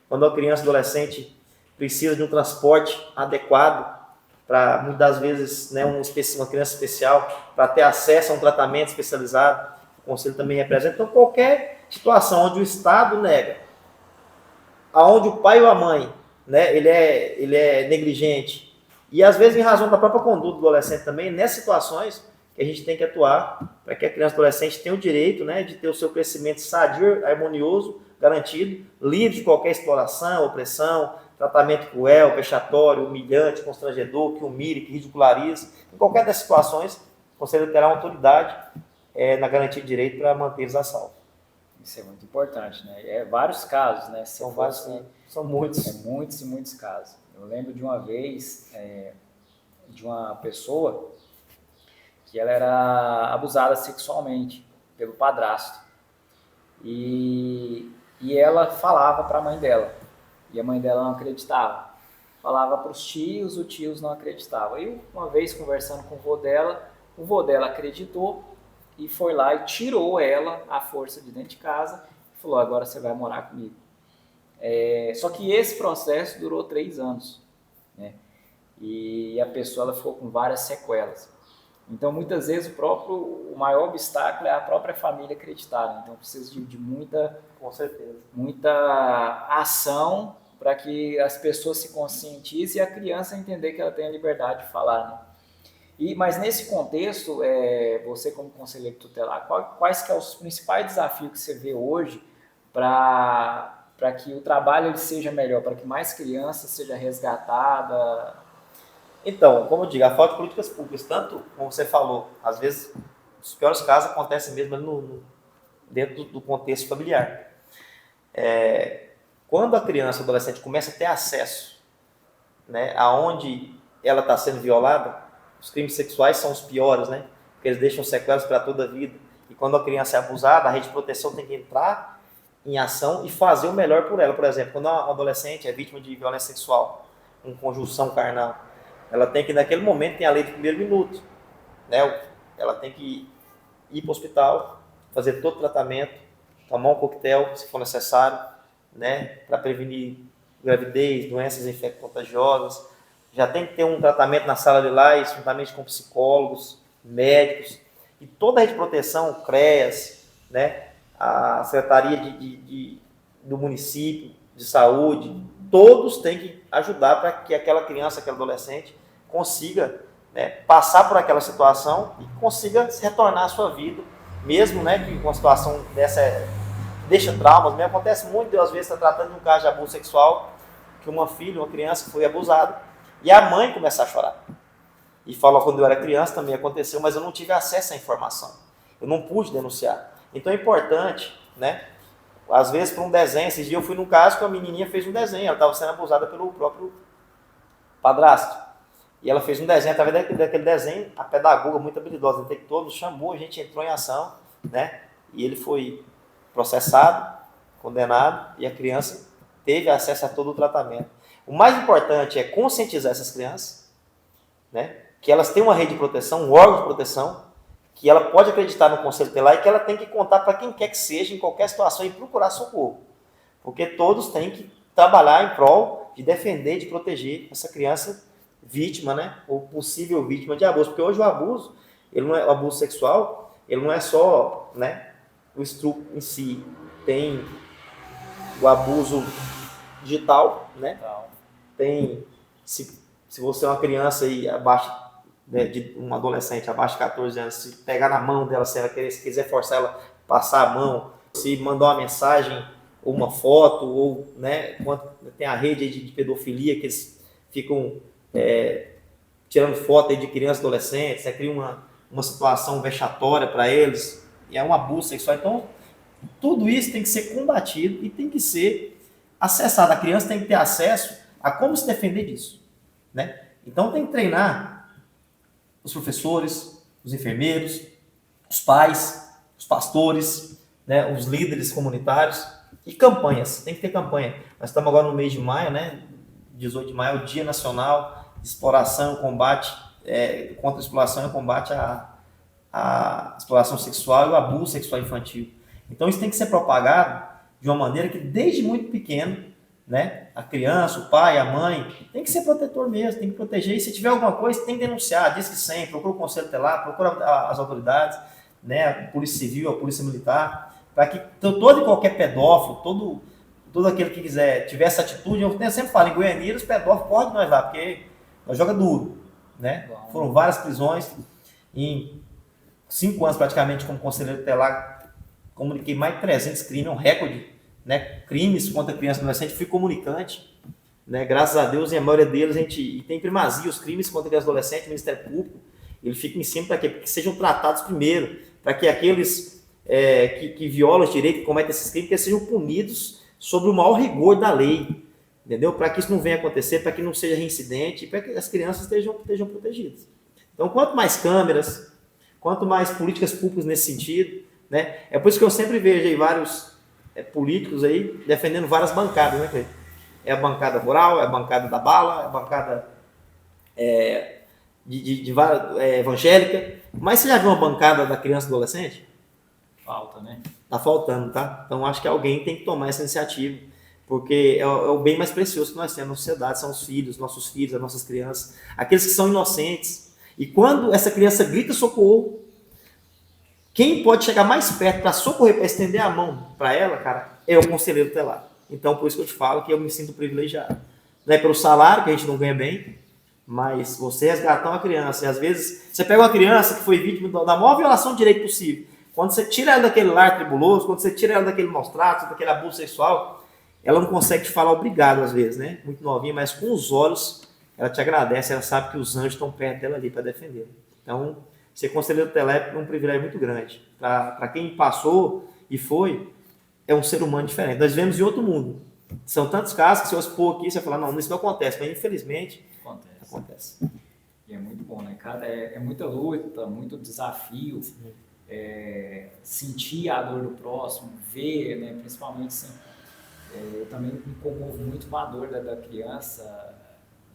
Quando a criança e adolescente precisa de um transporte adequado, para muitas das vezes, né, uma criança especial, para ter acesso a um tratamento especializado, o conselho também representa. Então, qualquer situação onde o Estado nega, aonde o pai ou a mãe, né, ele é negligente, e às vezes em razão da própria conduta do adolescente também, nessas situações que a gente tem que atuar para que a criança e adolescente tenha o direito, né, de ter o seu crescimento sadio, harmonioso, garantido, livre de qualquer exploração, opressão, tratamento cruel, vexatório, humilhante, constrangedor, que humilhe, que ridicularize. Em qualquer das situações, o conselho terá uma autoridade na garantia de direito para mantê-los a salvo. Isso é muito importante, né? Vários casos, né? São muitos. Muitos e muitos casos. Eu lembro de uma vez de uma pessoa que ela era abusada sexualmente pelo padrasto. E ela falava para a mãe dela. E a mãe dela não acreditava. Falava para os tios não acreditavam. E uma vez conversando com o vô dela acreditou e foi lá e tirou ela à força de dentro de casa e falou, agora você vai morar comigo. Só que esse processo durou 3 anos, né? E a pessoa ela ficou com várias sequelas. Então, muitas vezes, o maior obstáculo é a própria família acreditar, né? Então, precisa de muita, com certeza, muita ação para que as pessoas se conscientizem e a criança entender que ela tem a liberdade de falar, né? Mas nesse contexto, você como conselheiro tutelar, quais que são os principais desafios que você vê hoje para que o trabalho ele seja melhor, para que mais crianças sejam resgatadas? Então, como eu digo, a falta de políticas públicas, tanto como você falou, às vezes os piores casos acontecem mesmo dentro do contexto familiar. Quando a criança ou adolescente começa a ter acesso, né, aonde ela está sendo violada, os crimes sexuais são os piores, né? Porque eles deixam sequelas para toda a vida. E quando a criança é abusada, a rede de proteção tem que entrar em ação e fazer o melhor por ela. Por exemplo, quando uma adolescente é vítima de violência sexual, com conjunção carnal, ela tem que, naquele momento, tem a lei do primeiro minuto, né? Ela tem que ir para o hospital, fazer todo o tratamento, tomar um coquetel, se for necessário, né? Para prevenir gravidez, doenças infecto-contagiosas. Já tem que ter um tratamento na sala de lares, juntamente com psicólogos, médicos, e toda a rede de proteção, CREAS, né? A Secretaria do Município de Saúde, todos têm que ajudar para que aquela criança, aquele adolescente, consiga, né, passar por aquela situação e consiga se retornar à sua vida, mesmo, né, que uma situação dessa deixa traumas. Me acontece muito, às vezes, está tratando de um caso de abuso sexual, que uma criança foi abusada, e a mãe começa a chorar. E fala, quando eu era criança também aconteceu, mas eu não tive acesso à informação. Eu não pude denunciar. Então é importante, né? Às vezes para um desenho, esses dias eu fui num caso que a menininha fez um desenho, ela estava sendo abusada pelo próprio padrasto. E ela fez um desenho, através daquele desenho, a pedagoga muito habilidosa, detectou, nos chamou, a gente entrou em ação, né? E ele foi processado, condenado, e a criança teve acesso a todo o tratamento. O mais importante é conscientizar essas crianças, né? Que elas têm uma rede de proteção, um órgão de proteção, que ela pode acreditar no conselho tutelar e que ela tem que contar para quem quer que seja, em qualquer situação, e procurar socorro. Porque todos têm que trabalhar em prol de defender, de proteger essa criança vítima, né? Ou possível vítima de abuso. Porque hoje o abuso, o abuso sexual, ele não é só, né, o estupro em si. Tem o abuso digital, né? Tem, se você é uma criança aí abaixo de um adolescente abaixo de 14 anos, se pegar na mão dela, se ela quiser forçar ela a passar a mão, se mandar uma mensagem ou uma foto, ou, né, tem a rede de pedofilia, que eles ficam tirando foto aí de crianças e adolescentes, cria uma situação vexatória para eles, e é um abuso sexual. Então, tudo isso tem que ser combatido e tem que ser acessado. A criança tem que ter acesso a como se defender disso, né? Então, tem que treinar os professores, os enfermeiros, os pais, os pastores, né, os líderes comunitários e campanhas. Tem que ter campanha. Nós estamos agora no mês de maio, né? 18 de maio é o Dia Nacional de Exploração, Combate contra a exploração e combate à exploração sexual e o abuso sexual infantil. Então isso tem que ser propagado de uma maneira que desde muito pequeno, né, a criança, o pai, a mãe, tem que ser protetor mesmo, tem que proteger. E se tiver alguma coisa, tem que denunciar, diz que sempre, procura o conselho tutelar, procura as autoridades, né, a polícia civil, a polícia militar, para que todo e qualquer pedófilo, todo aquele que tiver essa atitude, eu sempre falo, em Goiânia, os pedófilos podem nós lá, porque nós joga duro, né? Bom. Foram várias prisões, em 5 anos praticamente como conselheiro tutelar, comuniquei mais de 300 crimes, é um recorde, né? Crimes contra criança e adolescente, fui comunicante, né? Graças a Deus, e a maioria deles, e tem primazia, os crimes contra criança e adolescente, o Ministério Público, ele fica em cima para quê? Porque sejam tratados primeiro, para que aqueles que violam os direitos, que cometem esses crimes, que sejam punidos sob o maior rigor da lei, entendeu? Para que isso não venha acontecer, para que não seja reincidente, para que as crianças estejam protegidas. Então, quanto mais câmeras, quanto mais políticas públicas nesse sentido, né? É por isso que eu sempre vejo aí vários políticos aí defendendo várias bancadas, né, Cleiton? É a bancada rural, é a bancada da bala, é a bancada evangélica. Mas você já viu uma bancada da criança e adolescente? Falta, né? Tá faltando, tá? Então acho que alguém tem que tomar essa iniciativa, porque é o bem mais precioso que nós temos na sociedade, são os filhos, nossos filhos, as nossas crianças, aqueles que são inocentes. E quando essa criança grita socorro, quem pode chegar mais perto para socorrer, para estender a mão para ela, cara, é o conselheiro tutelar. Então por isso que eu te falo que eu me sinto privilegiado. Não é pelo salário, que a gente não ganha bem, mas você resgatar uma criança, e às vezes você pega uma criança que foi vítima da maior violação de direito possível, quando você tira ela daquele lar tribuloso, quando você tira ela daquele maus tratos, daquele abuso sexual, ela não consegue te falar obrigado às vezes, né? Muito novinha, mas com os olhos ela te agradece, ela sabe que os anjos estão perto dela ali para defender. Então, ser conselheiro tutelar é um privilégio muito grande. Para quem passou e foi, é um ser humano diferente. Nós vivemos em outro mundo. São tantos casos que se eu expor aqui, você vai falar, não, isso não acontece, mas infelizmente acontece. E é muito bom, né? É muita luta, muito desafio. Sentir a dor do próximo, ver, né, principalmente assim, eu também me comovo muito com a dor da criança,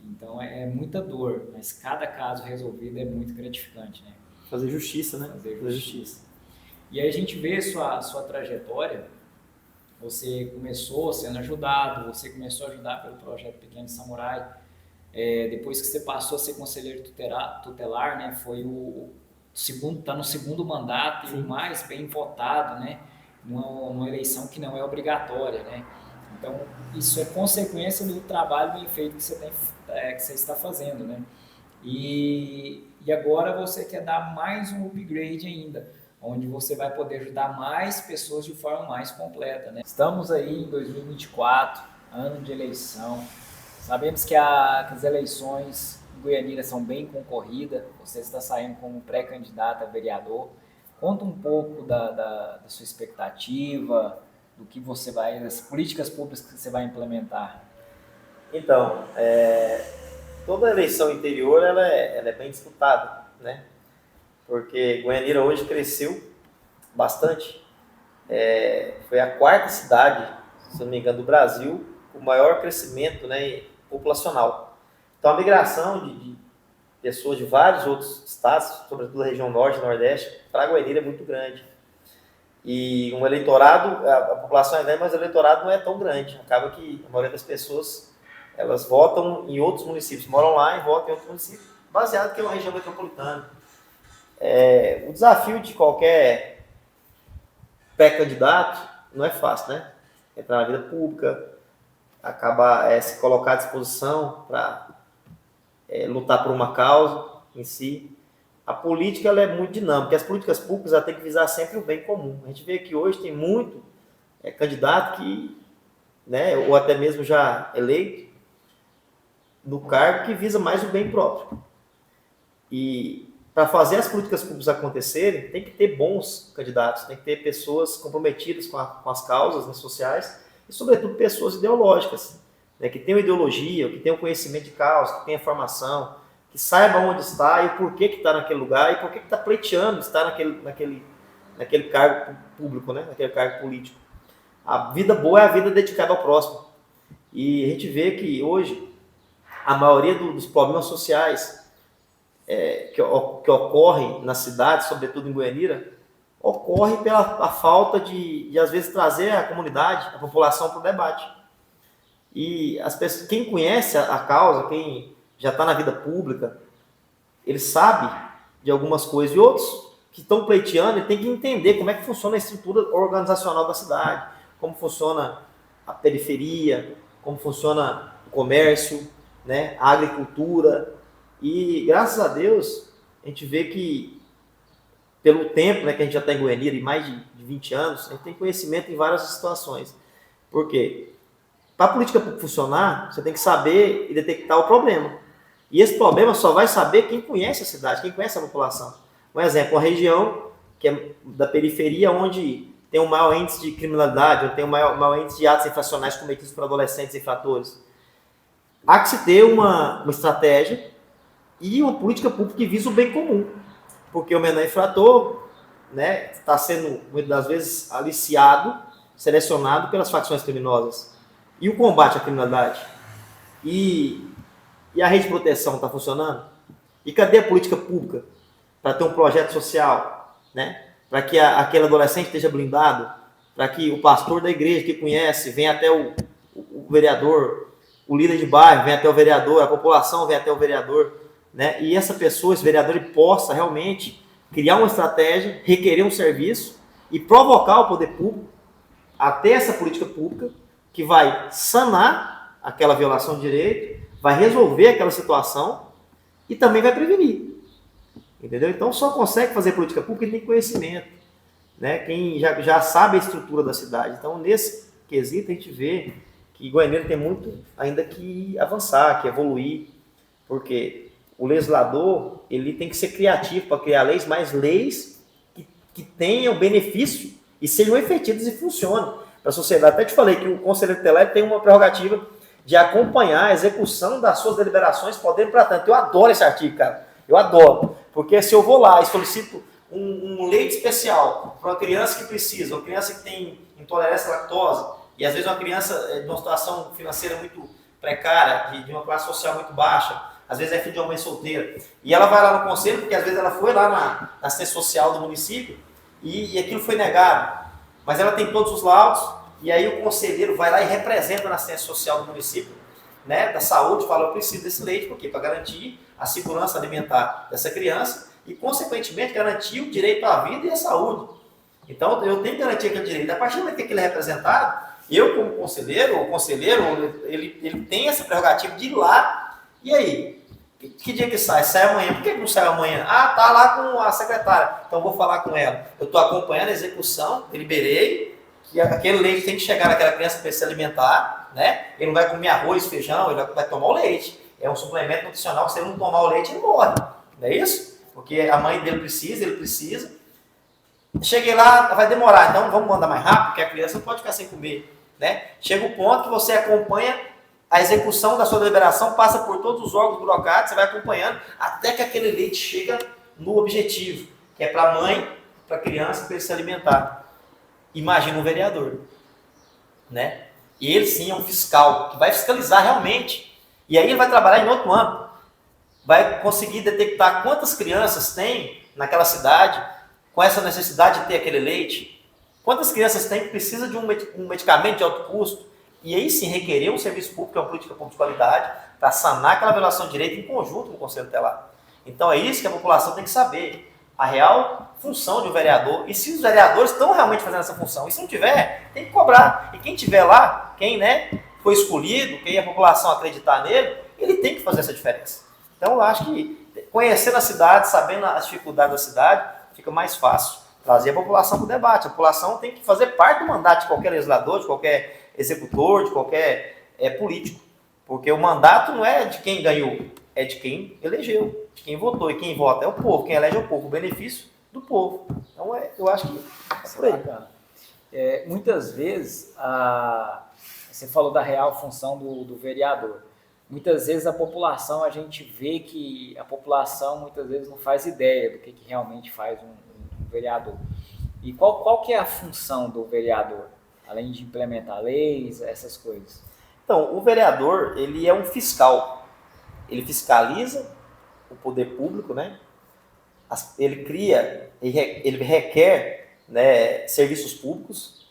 então é muita dor, mas cada caso resolvido é muito gratificante, né? Fazer justiça, né? Fazer justiça. E aí a gente vê sua trajetória, você começou sendo ajudado, você começou a ajudar pelo projeto Pequeno Samurai, depois que você passou a ser conselheiro tutelar, né, foi está no segundo mandato. Sim. E o mais bem votado, né, numa eleição que não é obrigatória, né? Então isso é consequência do trabalho bem feito que você está fazendo, né? E agora você quer dar mais um upgrade ainda, onde você vai poder ajudar mais pessoas de forma mais completa, né? Estamos aí em 2024, ano de eleição. Sabemos que as eleições em Goianira são bem concorridas, você está saindo como pré-candidato a vereador. Conta um pouco da sua expectativa, do que você das políticas públicas que você vai implementar. Então, toda eleição interior ela é bem disputada, né? Porque Goianira hoje cresceu bastante. Foi a 4ª cidade, se não me engano, do Brasil, com o maior crescimento, né, populacional. Então a migração de pessoas de vários outros estados, sobretudo da região norte e nordeste, para Goianira é muito grande. E um eleitorado, a população é grande, mas o eleitorado não é tão grande. Acaba que a maioria das pessoas, elas votam em outros municípios, moram lá e votam em outros municípios, baseado que é uma região metropolitana. O desafio de qualquer pré-candidato não é fácil, né? Entrar na vida pública, acaba se colocar à disposição para lutar por uma causa em si. A política ela é muito dinâmica, as políticas públicas ela tem que visar sempre o bem comum. A gente vê que hoje tem muito candidato que, né, ou até mesmo já eleito, no cargo que visa mais o bem próprio. E para fazer as políticas públicas acontecerem, tem que ter bons candidatos, tem que ter pessoas comprometidas com as causas, né, sociais, e sobretudo pessoas ideológicas, né, que tenham ideologia, que tenham conhecimento de causa, que tenham formação, que saibam onde está e o porquê que está naquele lugar e por que está pleiteando estar naquele cargo público, né, naquele cargo político. A vida boa é a vida dedicada ao próximo. E a gente vê que hoje a maioria dos problemas sociais que ocorrem na cidade, sobretudo em Goianira, ocorre pela falta de às vezes trazer a comunidade, a população para o debate. E as pessoas, quem conhece a causa, quem já está na vida pública, ele sabe de algumas coisas, e outros que estão pleiteando, ele tem que entender como é que funciona a estrutura organizacional da cidade, como funciona a periferia, como funciona o comércio, né, a agricultura. E graças a Deus, a gente vê que pelo tempo, né, que a gente já está em Goianira, em mais de 20 anos, a gente tem conhecimento em várias situações. Por quê? Para a política funcionar, você tem que saber e detectar o problema. E esse problema só vai saber quem conhece a cidade, quem conhece a população. Um exemplo, uma região que é da periferia, onde tem um maior índice de criminalidade, onde tem um maior índice de atos infracionais cometidos por adolescentes e infratores. Há que se ter uma estratégia e uma política pública que visa o bem comum. Porque o menor infrator, né, está sendo, muitas das vezes, aliciado, selecionado pelas facções criminosas. E o combate à criminalidade? E a rede de proteção está funcionando? E cadê a política pública para ter um projeto social, né? Para que aquele adolescente esteja blindado, para que o pastor da igreja que conhece venha até o vereador, o líder de bairro venha até o vereador, a população venha até o vereador, né? E essa pessoa, esse vereador, ele possa realmente criar uma estratégia, requerer um serviço e provocar o poder público a ter essa política pública que vai sanar aquela violação de direito, vai resolver aquela situação e também vai prevenir. Entendeu? Então só consegue fazer política pública quem tem conhecimento, né? Quem já sabe a estrutura da cidade. Então nesse quesito a gente vê que Goianira tem muito ainda que avançar, que evoluir, porque o legislador ele tem que ser criativo para criar leis, mas leis que tenham benefício e sejam efetivas e funcionem para a sociedade. Até te falei que o Conselho Tutelar tem uma prerrogativa de acompanhar a execução das suas deliberações, podendo para tanto. Eu adoro esse artigo, cara. Eu adoro. Porque se eu vou lá e solicito um leite especial para uma criança que precisa, uma criança que tem intolerância à lactose, e às vezes uma criança de uma situação financeira muito precária, de uma classe social muito baixa, às vezes é filho de uma mãe solteira, e ela vai lá no conselho, porque às vezes ela foi lá na assistência social do município, e aquilo foi negado. Mas ela tem todos os laudos, e aí o conselheiro vai lá e representa na assistência social do município, né, da saúde, fala, eu preciso desse leite, porque para garantir a segurança alimentar dessa criança e, consequentemente, garantir o direito à vida e à saúde. Então, eu tenho que garantir aquele direito. A partir do momento que ele é representado, eu, como conselheiro, o conselheiro, ele tem essa prerrogativa de ir lá, e aí? Que dia que sai? Sai amanhã. Por que não sai amanhã? Ah, tá lá com a secretária. Então, eu vou falar com ela. Eu estou acompanhando a execução, deliberei, que aquele leite tem que chegar naquela criança para se alimentar, né? Ele não vai comer arroz, feijão, ele vai tomar o leite. É um suplemento nutricional, se ele não tomar o leite, ele morre. Não é isso? Porque a mãe dele precisa, ele precisa. Cheguei lá, vai demorar, então vamos mandar mais rápido, porque a criança não pode ficar sem comer, né? Chega o ponto que você acompanha a execução da sua deliberação, passa por todos os órgãos burocráticos, você vai acompanhando, até que aquele leite chega no objetivo, que é para a mãe, para a criança, para ele se alimentar. Imagina um vereador, né? E ele sim é um fiscal, que vai fiscalizar realmente. E aí ele vai trabalhar em outro âmbito. Vai conseguir detectar quantas crianças tem naquela cidade com essa necessidade de ter aquele leite. Quantas crianças tem que precisam de um medicamento de alto custo. E aí sim requerer um serviço público, que é uma política pública de qualidade, para sanar aquela violação de direito em conjunto com o Conselho Tutelar. Então é isso que a população tem que saber. A real função de um vereador. E se os vereadores estão realmente fazendo essa função. E se não tiver, tem que cobrar. E quem tiver lá, quem, né, foi escolhido, quem a população acreditar nele, ele tem que fazer essa diferença. Então eu acho que conhecendo a cidade, sabendo as dificuldades da cidade, fica mais fácil trazer a população para o debate. A população tem que fazer parte do mandato de qualquer legislador, de qualquer executor, de qualquer político. Porque o mandato não é de quem ganhou, é de quem elegeu, de quem votou. E quem vota é o povo, quem elege é o povo, o benefício do povo. Então, eu acho que é por aí. Muitas vezes, você falou da real função do vereador. Muitas vezes a gente vê que a população muitas vezes não faz ideia do que realmente faz um vereador. E qual que é a função do vereador, além de implementar leis, essas coisas? Então, o vereador, ele é um fiscal. Ele fiscaliza o poder público, né? Ele cria, ele requer, né, serviços públicos,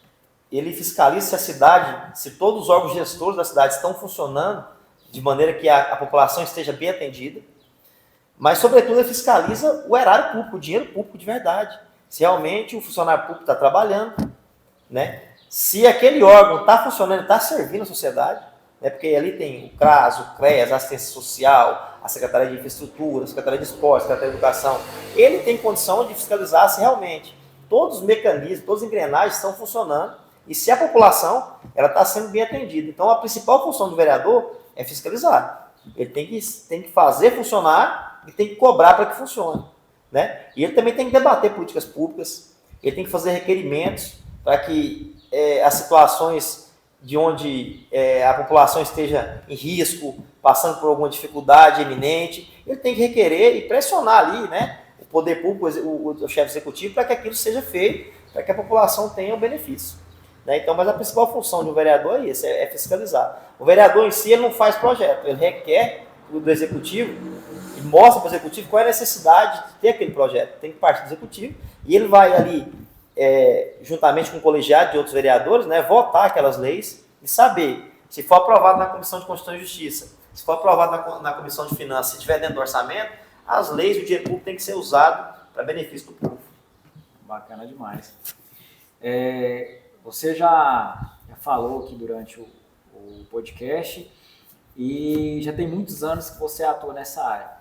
ele fiscaliza se a cidade, se todos os órgãos gestores da cidade estão funcionando de maneira que a população esteja bem atendida, mas, sobretudo, ele fiscaliza o erário público, o dinheiro público de verdade. Se realmente o funcionário público está trabalhando, né? Se aquele órgão está funcionando, está servindo a sociedade, né? Porque ali tem o CRAS, o CREAS, a assistência social, a Secretaria de Infraestrutura, a Secretaria de Esporte, a Secretaria de Educação. Ele tem condição de fiscalizar se realmente todos os mecanismos, todas as engrenagens estão funcionando e se a população está sendo bem atendida. Então, a principal função do vereador é fiscalizar. Ele tem que fazer funcionar e tem que cobrar para que funcione, né? E ele também tem que debater políticas públicas, ele tem que fazer requerimentos para que as situações de onde a população esteja em risco, passando por alguma dificuldade eminente, ele tem que requerer e pressionar ali, né, o poder público, o chefe executivo, para que aquilo seja feito, para que a população tenha um benefício. Né? Então, mas a principal função de um vereador é isso, é fiscalizar. O vereador em si ele não faz projeto, ele requer do executivo e mostra para o executivo qual é a necessidade de ter aquele projeto. Tem que partir do executivo e ele vai ali, juntamente com o colegiado de outros vereadores, né, votar aquelas leis e saber se for aprovado na Comissão de Constituição e Justiça, se for aprovado na Comissão de Finanças, se estiver dentro do orçamento, as leis e o dinheiro público tem que ser usado para benefício do povo. Bacana demais. Você já falou aqui durante o podcast e já tem muitos anos que você atua nessa área.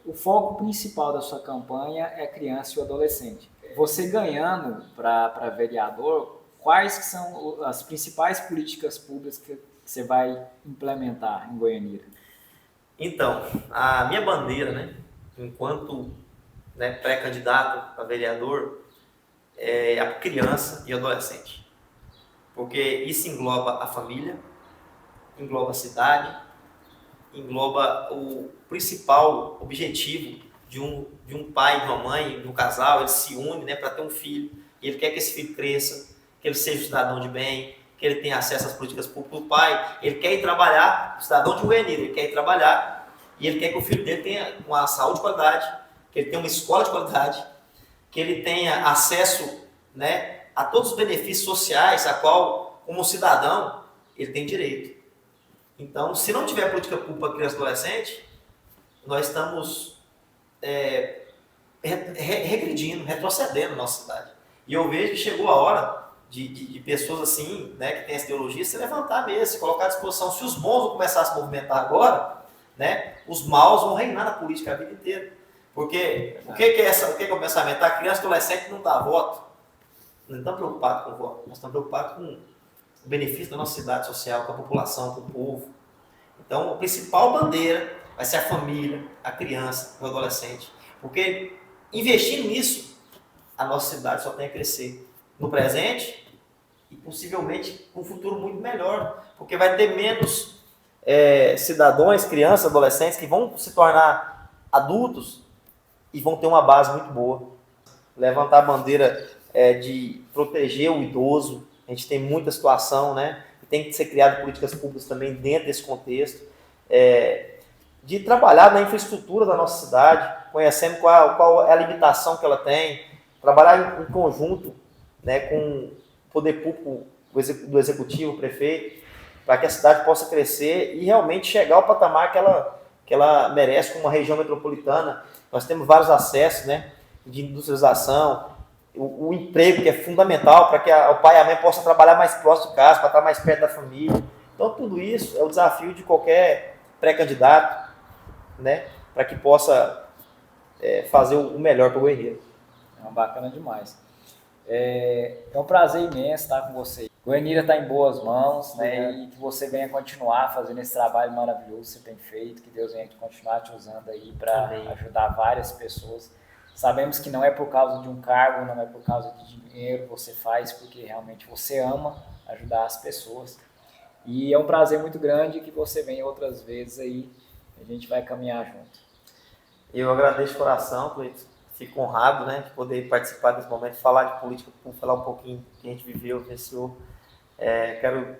O foco principal da sua campanha é a criança e o adolescente. Você ganhando para vereador, quais que são as principais políticas públicas que você vai implementar em Goianira? Então, a minha bandeira, né, enquanto pré-candidato a vereador, é a criança e adolescente. Porque isso engloba a família, engloba a cidade, engloba o principal objetivo de um pai, de uma mãe, de um casal. Ele se une, né, para ter um filho, e ele quer que esse filho cresça, que ele seja um cidadão de bem, que ele tenha acesso às políticas públicas do pai. Ele quer ir trabalhar, o cidadão de Goianira, ele quer ir trabalhar, e ele quer que o filho dele tenha uma saúde de qualidade, que ele tenha uma escola de qualidade, que ele tenha acesso, né, a todos os benefícios sociais a qual, como cidadão, ele tem direito. Então, se não tiver política pública para criança e adolescente, nós estamos regredindo, retrocedendo na nossa cidade. E eu vejo que chegou a hora de pessoas assim, né, que têm essa ideologia, se levantar mesmo, se colocar à disposição. Se os bons vão começar a se movimentar agora, né, os maus vão reinar na política a vida inteira. Porque o que é o pensamento? A criança e adolescente não dá voto. Não estamos preocupados com o voto, nós estamos preocupados com o benefício da nossa cidade social, com a população, com o povo. Então, a principal bandeira vai ser a família, a criança, o adolescente. Porque investindo nisso, a nossa cidade só tem a crescer no presente e possivelmente com um futuro muito melhor. Porque vai ter menos cidadãos, crianças, adolescentes que vão se tornar adultos e vão ter uma base muito boa. Levantar a bandeira de proteger o idoso. A gente tem muita situação, né? Tem que ser criado políticas públicas também dentro desse contexto. De trabalhar na infraestrutura da nossa cidade, conhecendo qual é a limitação que ela tem, trabalhar em conjunto, né, com o poder público do executivo, o prefeito, para que a cidade possa crescer e realmente chegar ao patamar que ela merece como uma região metropolitana. Nós temos vários acessos, né, de industrialização, o emprego que é fundamental para que o pai e a mãe possam trabalhar mais próximo de casa, para estar mais perto da família. Então, tudo isso é o desafio de qualquer pré-candidato, né, para que possa fazer o melhor para o Goianira. Bacana demais. É um prazer imenso estar com você. Goianira está em boas mãos, né? E que você venha continuar fazendo esse trabalho maravilhoso que você tem feito, que Deus venha continuar te usando aí para ajudar várias pessoas. Sabemos que não é por causa de um cargo, não é por causa de dinheiro, você faz porque realmente você ama ajudar as pessoas. E é um prazer muito grande que você venha outras vezes aí, a gente vai caminhar junto. Eu agradeço de coração, Cleiton. Fico honrado, né, de poder participar desse momento, falar de política, falar um pouquinho do que a gente viveu, venceu. Quero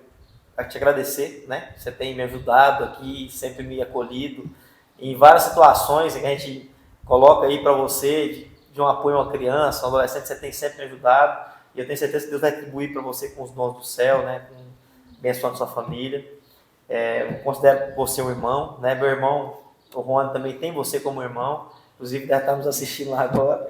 te agradecer, né? Você tem me ajudado aqui, sempre me acolhido em várias situações em que a gente coloca aí para você de um apoio a uma criança, um adolescente, você tem sempre me ajudado e eu tenho certeza que Deus vai retribuir para você com os dons do céu, né? Com abençoando sua família. Eu considero você um irmão, né? Meu irmão, o Juan, também tem você como irmão, inclusive deve estar nos assistindo lá agora.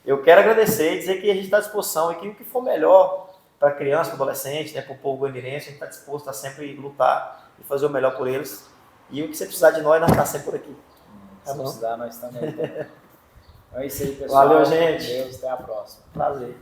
Eu quero agradecer e dizer que a gente está à disposição e que o que for melhor para a criança, para o adolescente, né, para o povo goianirense, a gente está disposto a sempre lutar e fazer o melhor por eles. E o que você precisar de nós estamos sempre por aqui. Se precisar, nós estamos aí. Então é isso aí, pessoal. Valeu, gente. Deus, até a próxima. Prazer.